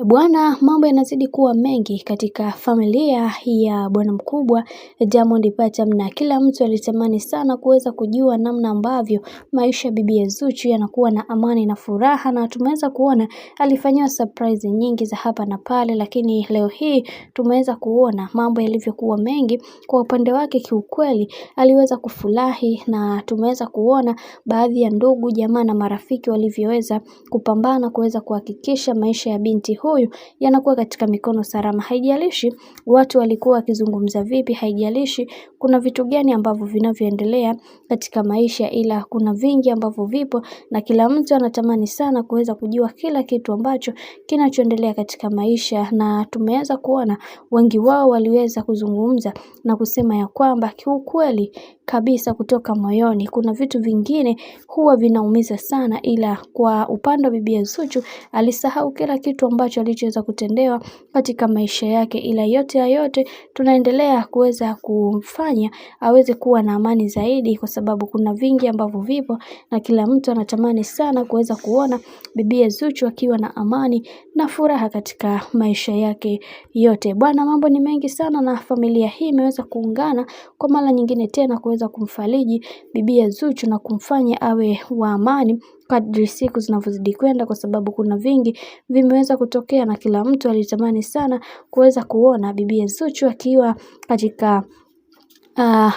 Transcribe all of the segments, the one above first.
Bwana, mambo yanazidi kuwa mengi katika familia ya bwana mkubwa Diamond Platnumz, na kila mtu alitamani sana kuweza kujua namna ambavyo maisha ya bibi Zuchu yanakuwa na amani na furaha, na tumeweza kuona alifanywa surprise nyingi za hapa na pale, lakini leo hii tumeweza kuona mambo yalivyokuwa mengi kwa upande wake. Kiukweli aliweza kufurahi, na tumeweza kuona baadhi ya ndugu jamaa na marafiki walivyoweza kupambana kuweza kuhakikisha maisha ya binti huyu yanakuwa katika mikono salama. Haijalishi watu walikuwa wakizungumza vipi, haijalishi kuna vitu gani ambavyo vinavyoendelea katika maisha, ila kuna vingi ambavyo vipo na kila mtu anatamani sana kuweza kujua kila kitu ambacho kinachoendelea katika maisha, na tumeweza kuona wengi wao waliweza kuzungumza na kusema ya kwamba kiukweli kabisa kutoka moyoni kuna vitu vingine huwa vinaumiza sana, ila kwa upande wa bibi Zuchu alisahau kila kitu ambacho alichoweza kutendewa katika maisha yake, ila yote ya yote tunaendelea kuweza kumfanya aweze kuwa na amani zaidi, kwa sababu kuna vingi ambavyo vipo na kila mtu anatamani sana kuweza kuona bibi Zuchu akiwa na amani na furaha katika maisha yake yote. Bwana, mambo ni mengi sana na familia hii imeweza kuungana kwa mara nyingine tena kuweza kumfariji bibi Zuchu na kumfanya awe wa amani kadri siku zinavyozidi kwenda, kwa sababu kuna vingi vimeweza kutokea na kila mtu alitamani sana kuweza kuona bibi Zuchu akiwa katika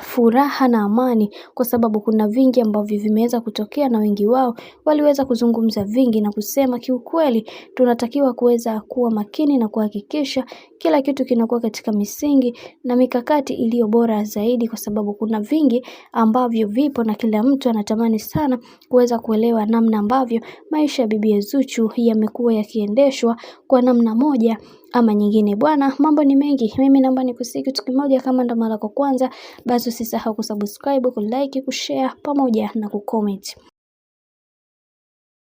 furaha na amani, kwa sababu kuna vingi ambavyo vimeweza kutokea na wengi wao waliweza kuzungumza vingi na kusema kiukweli tunatakiwa kuweza kuwa makini na kuhakikisha kila kitu kinakuwa katika misingi na mikakati iliyo bora zaidi, kwa sababu kuna vingi ambavyo vipo na kila mtu anatamani sana kuweza kuelewa namna ambavyo maisha ya bibi Zuchu yamekuwa yakiendeshwa kwa namna moja ama nyingine. Bwana, mambo ni mengi. Mimi naomba nikusihi kitu kimoja, kama ndo mara yako kwanza, basi usisahau kusubscribe, kulike, kushare pamoja na kucomment.